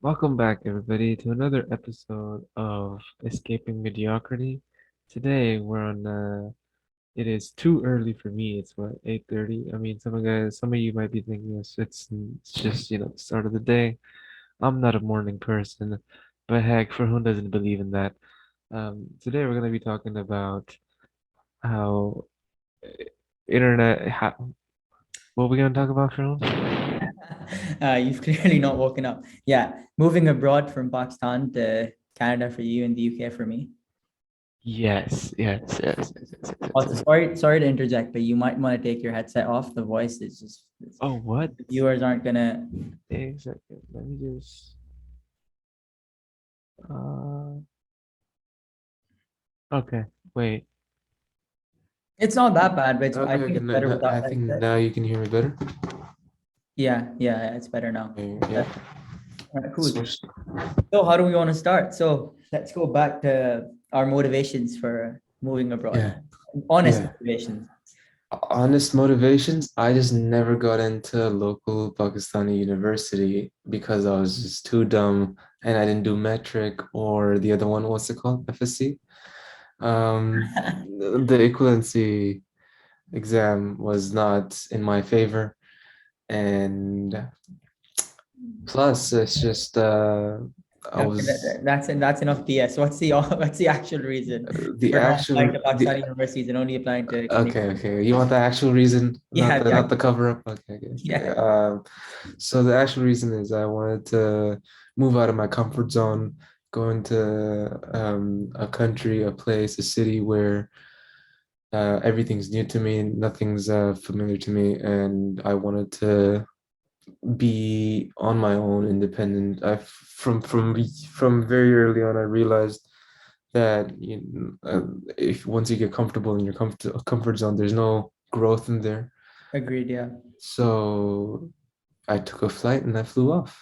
Welcome back, everybody, to another episode of Escaping Mediocrity. Today, it is too early for me. It's what, 8:30? I mean, some of you might be thinking it's just, the start of the day. I'm not a morning person, but heck, for who doesn't believe in that? Today we're going to be talking about how uh, what are we going to talk about, Sharon? You've clearly not woken up. Yeah, moving abroad from Pakistan to Canada for you and the UK for me. Also, Yes. sorry to interject, but you might want to take your headset off. The voice is just Oh, what? the viewers aren't gonna. Exactly. Let me just. Uh, okay. Wait. It's not that bad, but I Okay, think okay. it's better without I think headset. now you can hear me better. Yeah, it's better now. Yeah. All right, cool. Switch. So, how do we want to start? So, let's go back to our motivations for moving abroad. Yeah, Honest yeah. motivations. Honest motivations. I just never got into local Pakistani university because I was just too dumb and I didn't do metric or the other one, what's it called? FSC. The equivalency exam was not in my favor. And plus, it's just I Okay, was that's enough BS. What's the actual reason the for not applying actual to the Pakistani universities and only applying to Okay, Canadian? okay. You want the actual reason, Yeah, the not the actual, cover up. Okay. yeah. So the actual reason is I wanted to move out of my comfort zone, go into a country, a place, a city where everything's new to me, nothing's familiar to me, and I wanted to be on my own, independent. From very early on, I realized that if once you get comfortable in your comfort zone, there's no growth in there. Agreed. Yeah. So I took a flight and I flew off.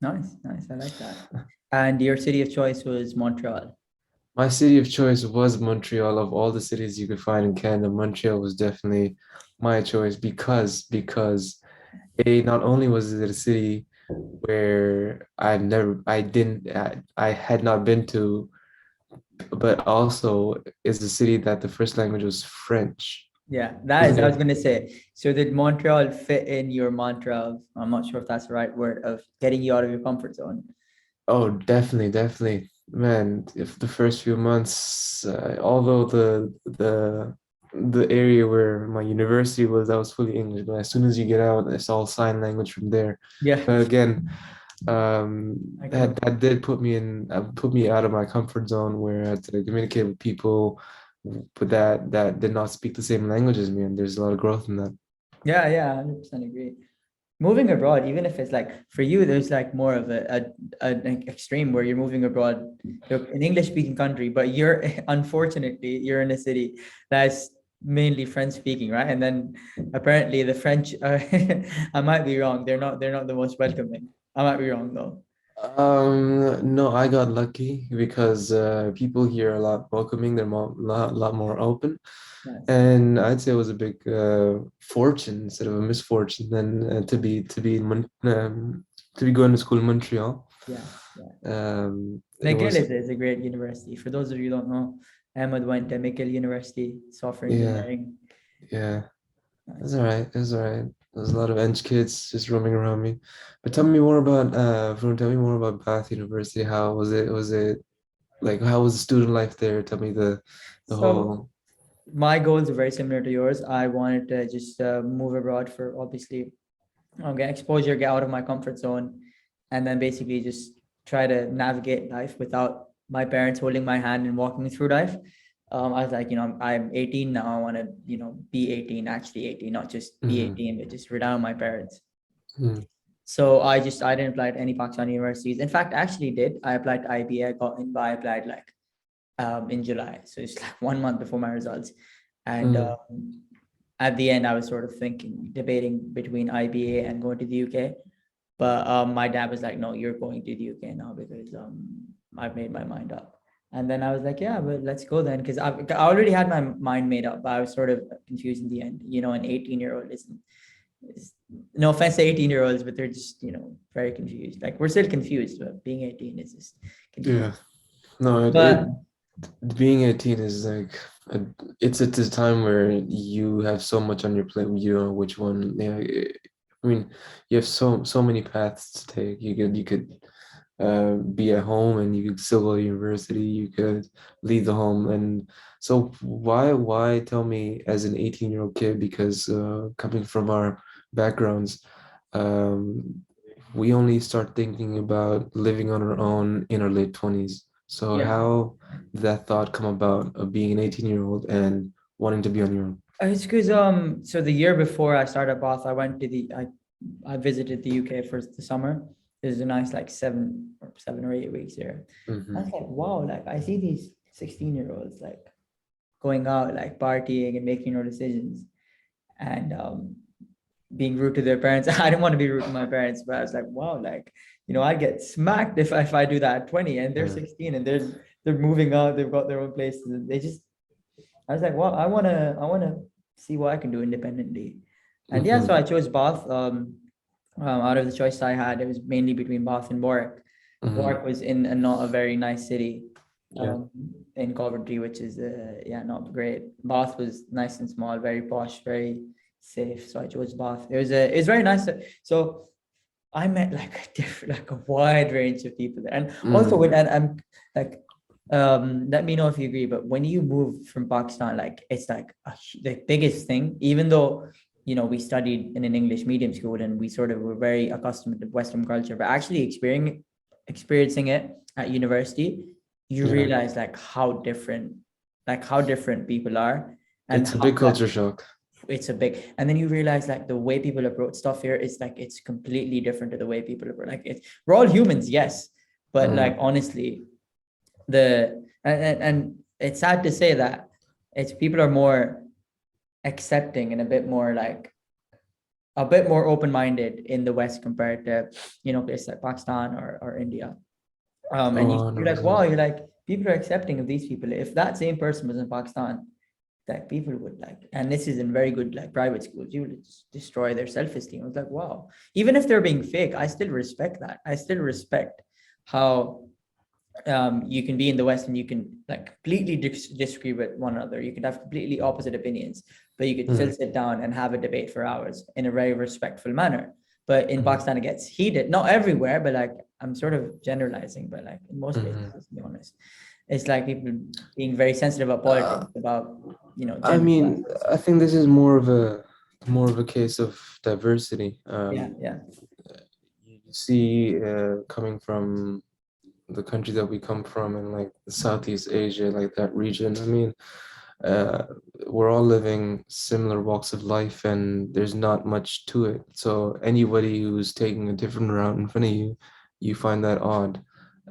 Nice. I like that. And your city of choice was Montreal. My city of choice was Montreal. Of all the cities you could find in Canada, Montreal was definitely my choice because a not only was it a city where I had not been to, but also is a city that the first language was French. Yeah, Isn't I was it? gonna say. So did Montreal fit in your mantra of, I'm not sure if that's the right word, of getting you out of your comfort zone? Oh, definitely. Man, if the first few months, although the area where my university was, that was fully English, but as soon as you get out, it's all sign language from there. Yeah, But again, I can that did put me out of my comfort zone where I had to communicate with people, but that did not speak the same language as me, and there's a lot of growth in that. yeah, 100% agree. Moving abroad, even if it's like for you, there's like more of an extreme where you're moving abroad, you're an English speaking country, but you're unfortunately you're in a city that's mainly French speaking, right? And then apparently the French, I might be wrong. They're not the most welcoming. I might be wrong though. No, I got lucky because people here are a lot welcoming. They're lot more open, Nice. and I'd say it was a big fortune instead of a misfortune than to be going to school in Montreal. Yeah. It McGill was is a great university. For those of you who don't know, Ahmed went to McGill University, software yeah, engineering. yeah. It was Nice. all right. It was all right. There's a lot of Eng kids just roaming around me. But tell me more about Varun, tell me more about Bath University. How was it? Was it like how was the student life there? Tell me the So whole. my goals are very similar to yours. I wanted to just move abroad for obviously get exposure, get out of my comfort zone, and then basically just try to navigate life without my parents holding my hand and walking me through life. I was like, I'm 18 now. I want to, be 18, actually 18, not just be Mhm, 18, but just rely on my parents. mhm, So I didn't apply to any Pakistani universities. In fact, I actually did. I applied to IBA, got in, but I applied like in July. So it's like 1 month before my results. And mhm, at the end, I was sort of debating between IBA and going to the UK. But my dad was like, no, you're going to the UK now because I've made my mind up. And then I was like, yeah, but let's go then. Because I already had my mind made up, but I was sort of confused in the end. An 18-year-old isn't It's- no offense to 18-year-olds, but they're just, very confused. Like we're still confused, but being 18 is just confused. Yeah. No, But being 18 is like a, it's a time where you have so much on your plate. You don't know which one. Yeah, I mean, you have so many paths to take. You could be at home and you could still go to university. You could leave the home. And so why tell me as an 18-year-old kid? Because coming from our backgrounds, um, we only start thinking about living on our own in our late 20s. So yeah, how did that thought come about of being an 18-year-old and wanting to be on your own? it's because so the year before I started Bath, I went to I visited the UK for the summer. It was a nice like 7 or 8 weeks here. I Mm-hmm. was like, wow, like I see these 16-year-olds like going out, like partying and making no decisions and being rude to their parents. I didn't want to be rude to my parents, but I was like, wow, like, I'd get smacked if I do that at 20 and they're Yeah. 16 and they're moving out, they've got their own places. And I was like, well, I wanna see what I can do independently. And yeah, so Mm-hmm. I chose Bath. Out of the choice I had, it was mainly between Bath and Warwick. Mm-hmm. Warwick was in a not a very nice city, Yeah. in Coventry, which is yeah, not great. Bath was nice and small, very posh, very safe. So I chose Bath. It was very nice. So I met like a different, like a wide range of people there. And also Mm. when and I'm like, let me know if you agree, but when you move from Pakistan, like it's like the biggest thing, even though we studied in an English medium school and we sort of were very accustomed to Western culture, but actually experiencing it at university, you Yeah. realize like how different people are and It's a how big like culture shock. it's a big, and then you realize like the way people approach stuff here is like it's completely different to the way people approach, like we're all humans, yes, but like Mm. honestly and it's sad to say that it's people are more accepting and a bit more open-minded in the West compared to places like Pakistan or India. And Oh, you're like, wow, 100%. you're like, people are accepting of these people. If that same person was in Pakistan, that people would like, and this is in very good like private schools, you would just destroy their self-esteem. I was like, wow, even if they're being fake, I still respect that. I still respect how you can be in the West and you can like completely disagree with one another. You could have completely opposite opinions, but you could still Mm. sit down and have a debate for hours in a very respectful manner. But in Mm. Pakistan, it gets heated. Not everywhere, but like I'm sort of generalizing, but like in most places, Mm. let's be honest, it's like people being very sensitive about Uh, politics, about I gender mean, classes. I think this is more of a case of diversity. Yeah, yeah. You see, coming from the country that we come from and like Southeast Asia, like that region. I mean, uh, we're all living similar walks of life, and there's not much to it. So anybody who's taking a different route in front of you, you find that odd.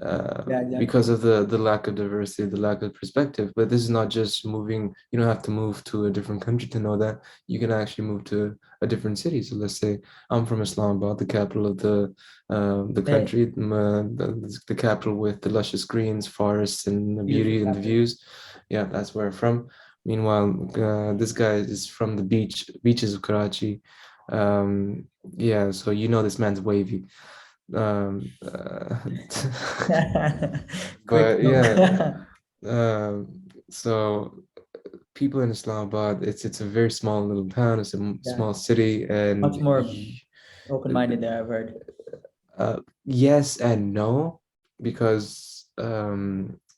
Yeah, exactly. Because of the lack of diversity, the lack of perspective. But this is not just moving. You don't have to move to a different country to know that. You can actually move to a different city. So let's say I'm from Islamabad, the capital of the Hey, country, the capital with the luscious greens, forests, and the beautiful beauty and the capital. views. Yeah, that's where I'm from. Meanwhile, this guy is from the beaches of Karachi. Um, yeah, so you know this man's wavy. Um, uh, Quick but note. yeah, so people in Islamabad, it's a very small little town. It's a Yeah, small city, and much more open-minded there, I've heard. yes and no, because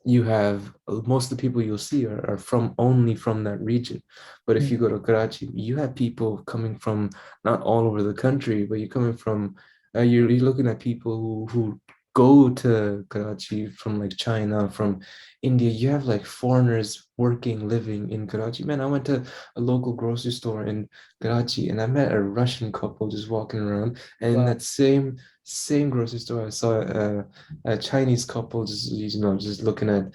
you have most of the people you'll see are from only from that region. But if you Mm. go to Karachi, you have people coming from not all over the country, but you're coming from you're looking at people who go to Karachi from like China, from India. You have like foreigners working, living in Karachi. Man, I went to a local grocery store in Karachi and I met a Russian couple just walking around. And in Wow. that same grocery store, I saw a Chinese couple just looking at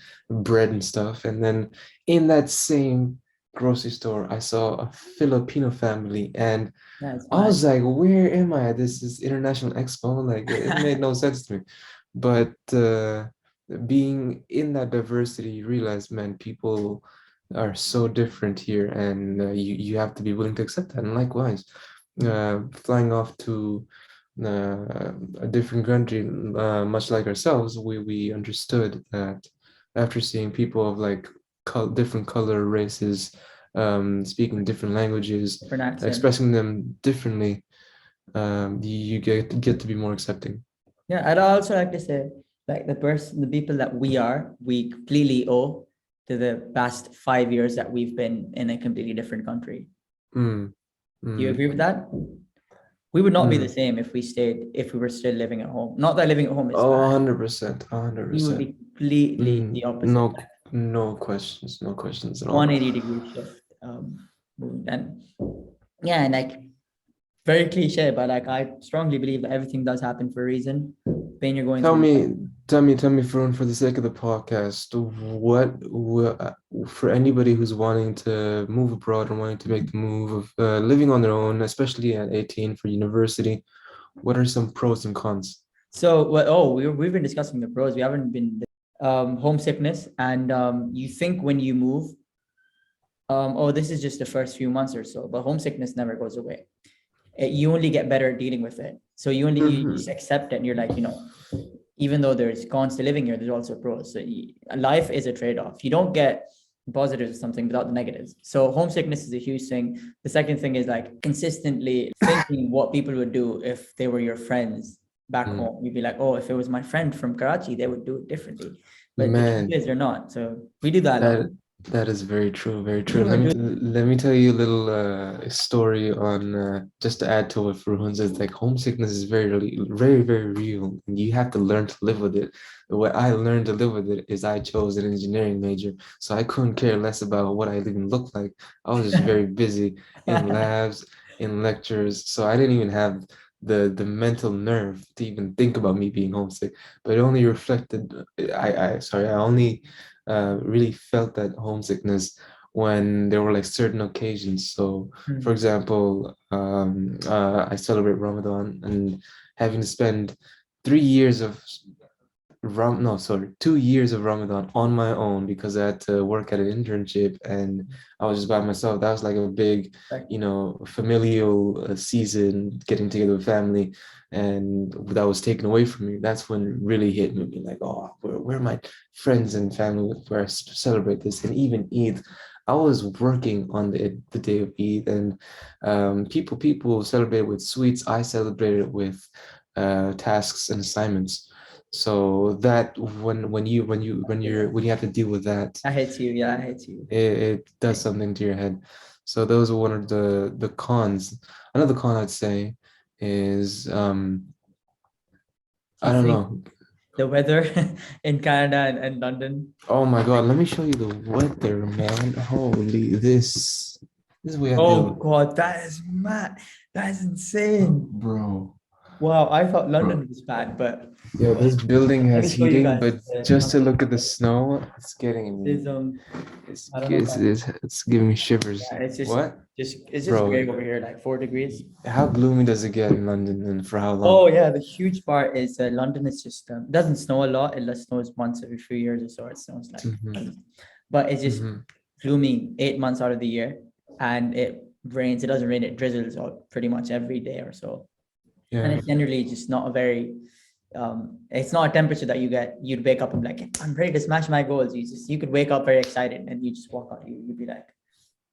bread and stuff. And then in that same grocery store, I saw a Filipino family, and That's I mad. was like, "Where am I? This is International Expo." Like it made no sense to me. But being in that diversity, you realize, man, people are so different here, and you have to be willing to accept that. And likewise. flying off to a different country, much like ourselves, we understood that after seeing people of like different color, races, speaking different languages, Different accent. expressing them differently, you get to be more accepting. Yeah, I'd also like to say, like the people that we completely owe to the past 5 years that we've been in a completely different country. Mm, Do you mm, agree with that? We would not be the mm. same if we were still living at home. Not that living at home is Oh, bad. 100%, We would 100%. be completely the opposite. No, no questions, no questions at all. 180-degree shift. And yeah, and like very cliche, but like I strongly believe that everything does happen for a reason. Pain you're going Tell through. me, tell me, for the sake of the podcast, for anybody who's wanting to move abroad and wanting to make the move of living on their own, especially at 18 for university, what are some pros and cons? So what? Oh, we've been discussing the pros. We haven't been homesickness, and you think when you move, oh, this is just the first few months or so, but homesickness never goes away. You only get better at dealing with it. So you Hmm. just accept it, and you're like, even though there's cons to living here, there's also pros. So life is a trade-off. You don't get positives of something without the negatives. So homesickness is a huge thing. The second thing is like consistently thinking what people would do if they were your friends back Mm. home. You'd be like, oh, if it was my friend from Karachi, they would do it differently. But the truth Man, is they're not. So we do that a lot. that that is very true, very true. People are doing Let me tell you a little story on just to add to what Farhan says. Like homesickness is very very real, and you have to learn to live with it. The way I learned to live with it is I chose an engineering major, so I couldn't care less about what I even looked like. I was just very busy in labs, in lectures, so I didn't even have the mental nerve to even think about me being homesick. But it only reflected. I only really felt that homesickness when there were like certain occasions. So, for Hmm. example, I celebrate Ramadan and having to spend 3 years of no, sorry, 2 years of Ramadan on my own because I had to work at an internship and I was just by myself. That was like a big, Like, familial season, getting together with family, and that was taken away from me. That's when it really hit me, being like, oh, where are my friends and family where I celebrate this? And even Eid, I was working on the day of Eid, and people celebrate with sweets. I celebrated with tasks and assignments. So that when you have to deal with that, I hate you. Yeah, I hate you. it does something to your head. So those are one of the cons. Another con I'd say is I I don't think know. the weather in Canada and London. Oh my God, let me show you the weather, man. Holy, this is what you have Oh to God, that is mad. That is insane. bro. Wow, I thought Bro. London was bad, but Yeah, this building let has me show you heating, guys. but just to look at the snow, it's getting me. There's It's I don't know if it's I, it's, it's giving me shivers. yeah, What? it's just Bro, gray over here, like 4 degrees. how gloomy does it get in London and for how Oh long? yeah, the huge part is London is just doesn't snow a lot. It just snows once every few years or so. It snows like, Hmm. but it's just Hmm. gloomy 8 months out of the year, and it rains. It doesn't rain. It drizzles out pretty much every day or so, and Yeah. it's generally just not a very it's not a temperature that you'd wake up and be like, I'm ready to smash my goals. You could wake up very excited and you just walk out. You'd be like,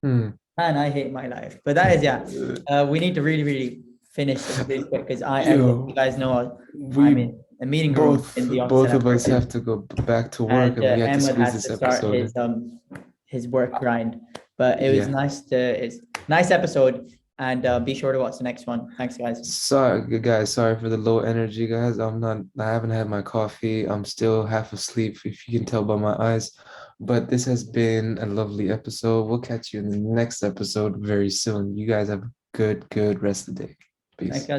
Hmm. man, I hate my life. But that is, yeah. We need to really, really finish this really quick because as you Yo, guys know, I'm we in a meeting room both in the office both and I'm of us working. have to go back to work, And and we had to Ahmed squeeze has this to start episode in. his work grind. But it was Yeah. nice to it's nice episode, and be sure to watch the next one. Thanks, guys. Sorry, guys. Sorry for the low energy, guys. I haven't had my coffee. I'm still half asleep, if you can tell by my eyes. But this has been a lovely episode. We'll catch you in the next episode very soon. You guys have a good rest of the day. Thanks, Peace. guys.